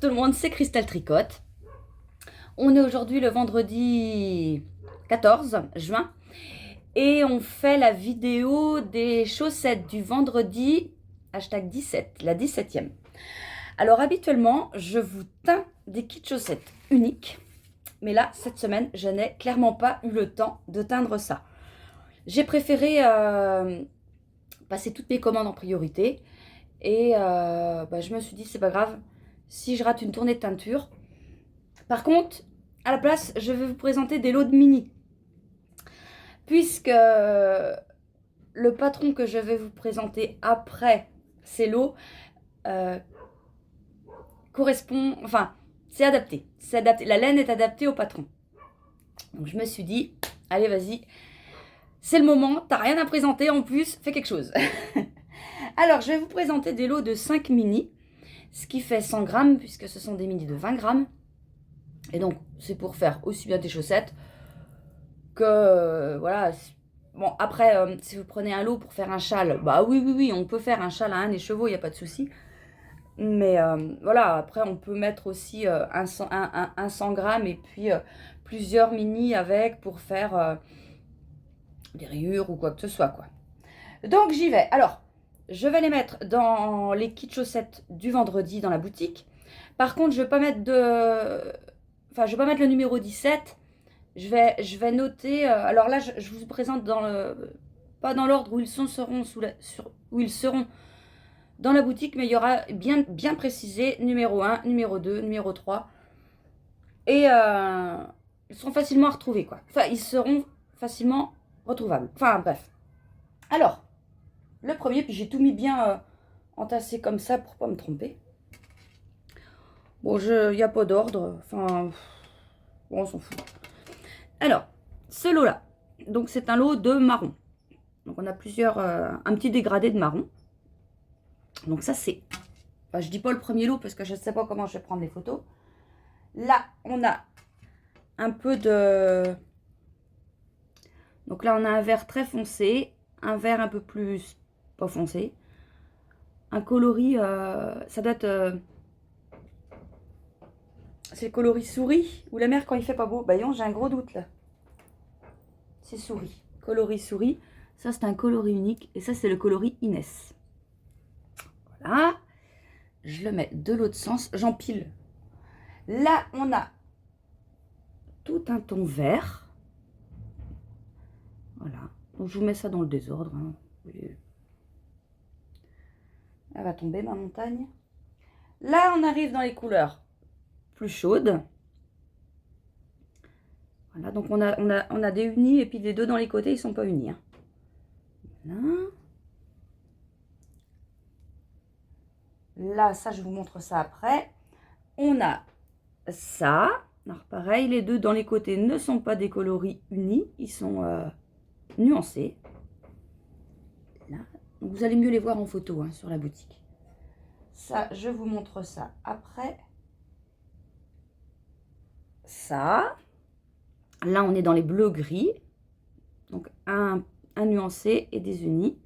le monde, c'est Christelle Tricotte. On est aujourd'hui le vendredi 14 juin et on fait la vidéo des chaussettes du vendredi hashtag 17, la 17e. Alors habituellement, je vous teins des kits chaussettes uniques, mais là, cette semaine, je n'ai clairement pas eu le temps de teindre ça. J'ai préféré passer toutes mes commandes en priorité et je me suis dit, c'est pas grave si je rate une tournée de teinture. Par contre, à la place, je vais vous présenter des lots de mini. Puisque le patron que je vais vous présenter après ces lots correspond, enfin, c'est adapté. C'est adapté. La laine est adaptée au patron. Donc je me suis dit, allez, vas-y, c'est le moment, t'as rien à présenter en plus, fais quelque chose. Alors, je vais vous présenter des lots de 5 mini, ce qui fait 100 grammes, puisque ce sont des mini de 20 grammes. Et donc, c'est pour faire aussi bien des chaussettes que, voilà. Bon, après, si vous prenez un lot pour faire un châle, bah oui, on peut faire un châle à un écheveau, il n'y a pas de souci. Mais voilà, après, on peut mettre aussi un 100 grammes et puis plusieurs mini avec pour faire des rayures ou quoi que ce soit, quoi. Donc, j'y vais. Alors, je vais les mettre dans les kits chaussettes du vendredi dans la boutique. Par contre, je ne vais pas mettre je vais pas mettre le numéro 17. Je vais noter. Alors là, je vous présente pas dans l'ordre où ils seront où ils seront dans la boutique, mais il y aura bien précisé numéro 1, numéro 2, numéro 3. Et ils seront facilement à retrouver, quoi. Enfin, ils seront facilement retrouvables. Enfin, bref. Alors, le premier, puis j'ai tout mis bien entassé comme ça pour pas me tromper. Bon, il n'y a pas d'ordre. Enfin, bon, on s'en fout. Alors, ce lot-là, donc c'est un lot de marron. Donc on a un petit dégradé de marron. Donc ça c'est, je dis pas le premier lot parce que je ne sais pas comment je vais prendre les photos. Là, on a un peu de... Donc là, on a un vert très foncé, un vert un peu plus, pas foncé. Un coloris, ça date... c'est le coloris souris ou la mer quand il fait pas beau. Bah non, j'ai un gros doute là. C'est souris. Coloris souris. Ça, c'est un coloris unique. Et ça, c'est le coloris Inès. Voilà. Je le mets de l'autre sens. J'empile. Là, on a tout un ton vert. Voilà. Donc, je vous mets ça dans le désordre. Hein. Elle va tomber, ma montagne. Là, on arrive dans les couleurs plus chaudes. Voilà. Donc, on a des unis et puis des deux dans les côtés, ils ne sont pas unis. Hein. Voilà. Là, ça, je vous montre ça après. On a ça. Alors, pareil, les deux dans les côtés ne sont pas des coloris unis. Ils sont nuancés. Là. Donc, vous allez mieux les voir en photo hein, sur la boutique. Ça, je vous montre ça après. Ça. Là, on est dans les bleus-gris. Donc, un nuancé et des unis.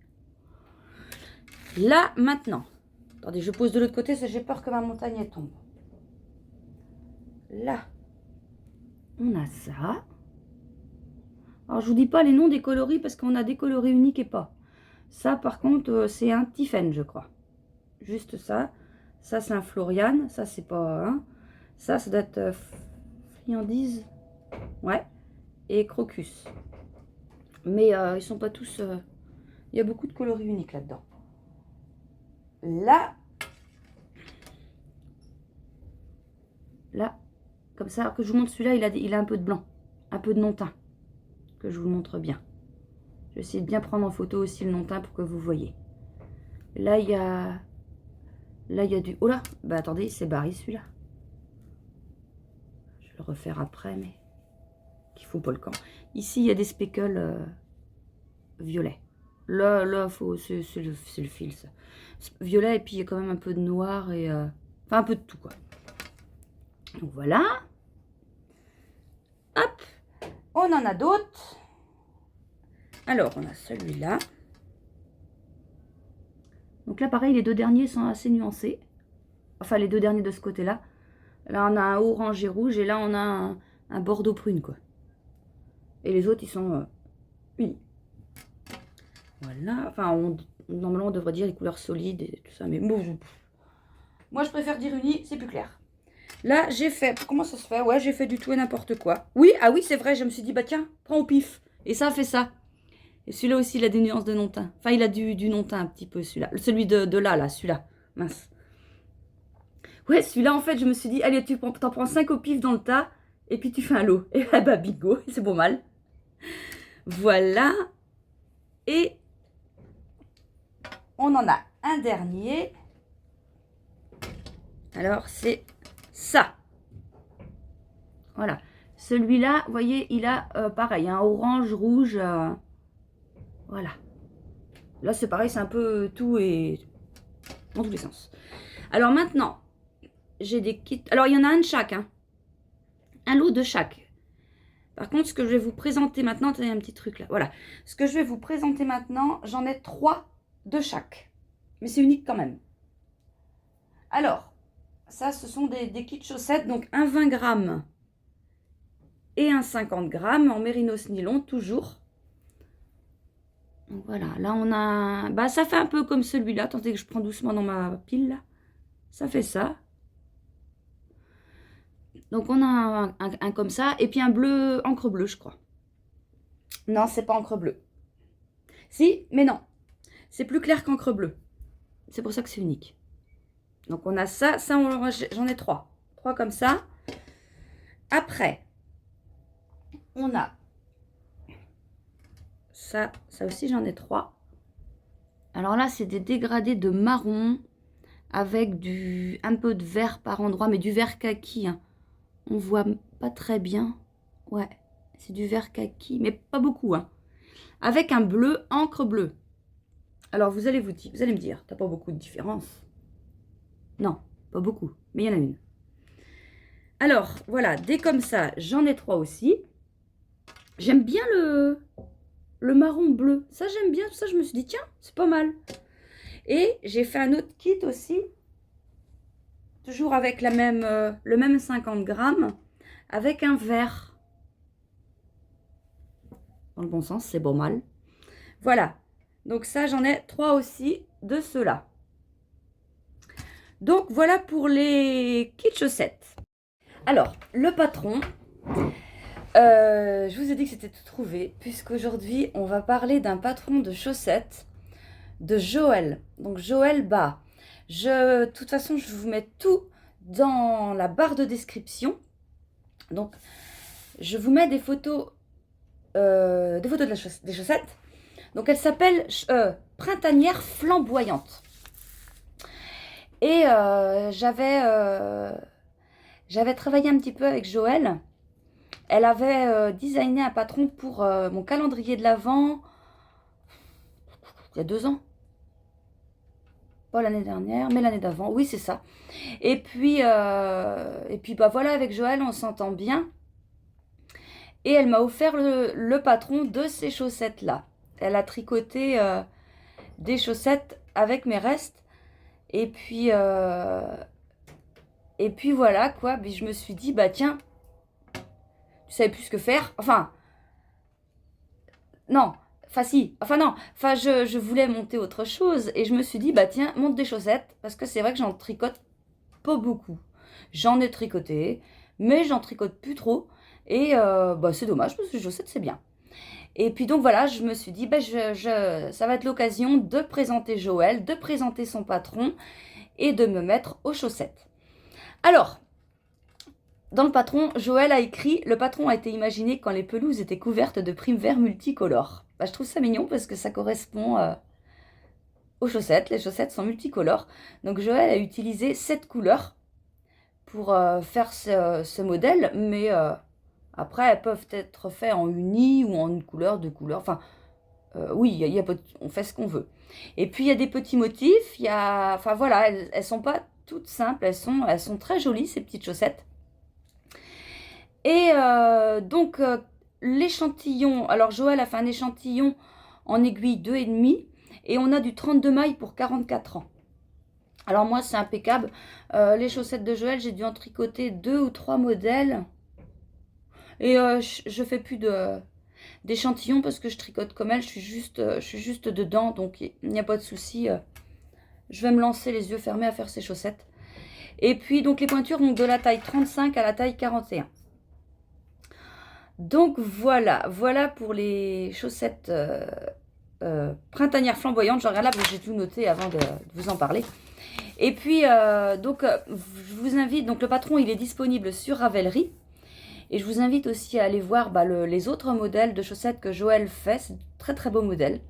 Là, maintenant. Attendez, je pose de l'autre côté, j'ai peur que ma montagne tombe. Là, on a ça. Alors, je vous dis pas les noms des coloris parce qu'on a des coloris uniques et pas. Ça, par contre, c'est un Tiffen, je crois. Juste ça. Ça, c'est un Florian. Ça, c'est pas... Hein. Ça doit être friandise. Ouais. Et crocus. Mais ils sont pas tous... Il y a beaucoup de coloris uniques là-dedans. Là, comme ça, alors que je vous montre celui-là, il a un peu de blanc, un peu de non-teint, que je vous montre bien. Je vais essayer de bien prendre en photo aussi le non-teint pour que vous voyez. Là, il y a du... Oh là, bah attendez, c'est barré celui-là. Je vais le refaire après, mais qu'il faut pas le camp. Ici, il y a des speckles violets. Là, c'est le fil, ça. Violet, et puis il y a quand même un peu de noir, et enfin un peu de tout, quoi. Donc voilà. Hop. On en a d'autres. Alors, on a celui-là. Donc là, pareil, les deux derniers sont assez nuancés. Enfin, les deux derniers de ce côté-là. Là, on a un orange et rouge. Et là, on a un bordeaux prune, quoi. Et les autres, ils sont unis. Voilà. Enfin, normalement, on devrait dire les couleurs solides et tout ça. Mais bon, moi, je préfère dire unis, c'est plus clair. Là, j'ai fait... Comment ça se fait? Ouais, j'ai fait du tout et n'importe quoi. Oui, ah oui, c'est vrai. Je me suis dit, bah tiens, prends au pif. Et ça fait ça. Et celui-là aussi, il a des nuances de non-teint. Enfin, il a du non-teint un petit peu, celui-là. Celui de là, celui-là. Mince. Ouais, celui-là, en fait, je me suis dit, allez, t'en prends 5 au pif dans le tas, et puis tu fais un lot. Et bah, bingo, c'est bon mal. Voilà. Et on en a un dernier. Alors, c'est ça. Voilà. Celui-là, vous voyez, il a pareil, un orange, rouge. Voilà. Là, c'est pareil, c'est un peu tout et dans tous les sens. Alors maintenant, j'ai des kits. Alors, il y en a un de chaque. Hein. Un lot de chaque. Par contre, ce que je vais vous présenter maintenant, attendez un petit truc là. Voilà. Ce que je vais vous présenter maintenant, j'en ai 3 de chaque. Mais c'est unique quand même. Alors, ça, ce sont des kits chaussettes. Donc, un 20 grammes et un 50 grammes en mérinos nylon, toujours. Donc, voilà. Là, on a... Bah, ça fait un peu comme celui-là. Attendez que je prends doucement dans ma pile, là. Ça fait ça. Donc, on a un comme ça. Et puis, un bleu, encre bleue, je crois. Non, c'est pas encre bleue. Si, mais non. C'est plus clair qu'encre bleue. C'est pour ça que c'est unique. Donc, on a ça. Ça, j'en ai 3. 3 comme ça. Après, on a ça. Ça aussi, j'en ai 3. Alors là, c'est des dégradés de marron avec un peu de vert par endroit, mais du vert kaki. Hein. On voit pas très bien. Ouais, c'est du vert kaki, mais pas beaucoup. Hein. Avec un bleu, encre bleue. Alors, vous allez me dire, t'as pas beaucoup de différence. Non, pas beaucoup, mais il y en a une. Alors, voilà, des comme ça, j'en ai 3 aussi. J'aime bien le marron bleu. Ça, j'aime bien. Tout ça, je me suis dit, tiens, c'est pas mal. Et j'ai fait un autre kit aussi. Toujours avec le même 50 grammes. Avec un vert. Dans le bon sens, c'est pas mal. Voilà. Donc ça, j'en ai 3 aussi de ceux-là. Donc, voilà pour les kits chaussettes. Alors, le patron... je vous ai dit que c'était tout trouvé, puisqu'aujourd'hui, on va parler d'un patron de chaussettes de Joël. Donc, Joël Bas. De toute façon, je vous mets tout dans la barre de description. Donc, je vous mets des photos des chaussettes. Donc, elle s'appelle Printanière flamboyante. Et j'avais travaillé un petit peu avec Joël. Elle avait designé un patron pour mon calendrier de l'Avent il y a 2 ans. Pas l'année dernière, mais l'année d'avant. Oui, c'est ça. Et puis bah voilà, avec Joël, on s'entend bien. Et elle m'a offert le patron de ces chaussettes-là. Elle a tricoté des chaussettes avec mes restes. Et puis voilà, quoi. Puis je me suis dit, bah tiens, tu savais plus ce que faire. Enfin, non. Enfin, si. Enfin, non. Enfin, je voulais monter autre chose. Et je me suis dit, bah tiens, monte des chaussettes. Parce que c'est vrai que j'en tricote pas beaucoup. J'en ai tricoté, mais j'en tricote plus trop. Et bah, c'est dommage parce que les chaussettes, c'est bien. Et puis donc voilà, je me suis dit, bah, ça va être l'occasion de présenter Joël, de présenter son patron et de me mettre aux chaussettes. Alors, dans le patron, Joël a écrit « Le patron a été imaginé quand les pelouses étaient couvertes de primes verts multicolores. » Bah, je trouve ça mignon parce que ça correspond aux chaussettes. Les chaussettes sont multicolores. Donc Joël a utilisé 7 couleurs pour faire ce modèle. Mais après, elles peuvent être faites en uni ou en une couleur, 2 couleurs. Enfin, oui, on fait ce qu'on veut. Et puis, il y a des petits motifs. Enfin, voilà, elles ne sont pas toutes simples. Elles sont très jolies, ces petites chaussettes. Et donc, l'échantillon, alors Joël a fait un échantillon en aiguille 2,5 et on a du 32 mailles pour 44 ans. Alors moi, c'est impeccable. Les chaussettes de Joël, j'ai dû en tricoter 2 ou 3 modèles. Et je fais plus d'échantillons parce que je tricote comme elle. Je suis juste dedans, donc il n'y a pas de souci. Je vais me lancer les yeux fermés à faire ces chaussettes. Et puis, donc les pointures ont de la taille 35 à la taille 41. Donc voilà pour les chaussettes printanières flamboyantes. Je regarde là parce que j'ai tout noté avant de vous en parler. Et puis, je vous invite, donc le patron, il est disponible sur Ravelry. Et je vous invite aussi à aller voir les autres modèles de chaussettes que Joël fait. C'est très très beau modèle.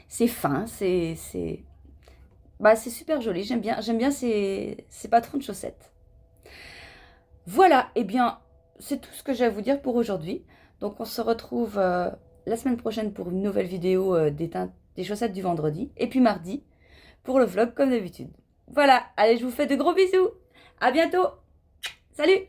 C'est fin, c'est super joli. J'aime bien ces patrons de chaussettes. Voilà, et bien, c'est tout ce que j'ai à vous dire pour aujourd'hui. Donc on se retrouve la semaine prochaine pour une nouvelle vidéo des chaussettes du vendredi. Et puis mardi pour le vlog comme d'habitude. Voilà, allez, je vous fais de gros bisous. À bientôt. Salut!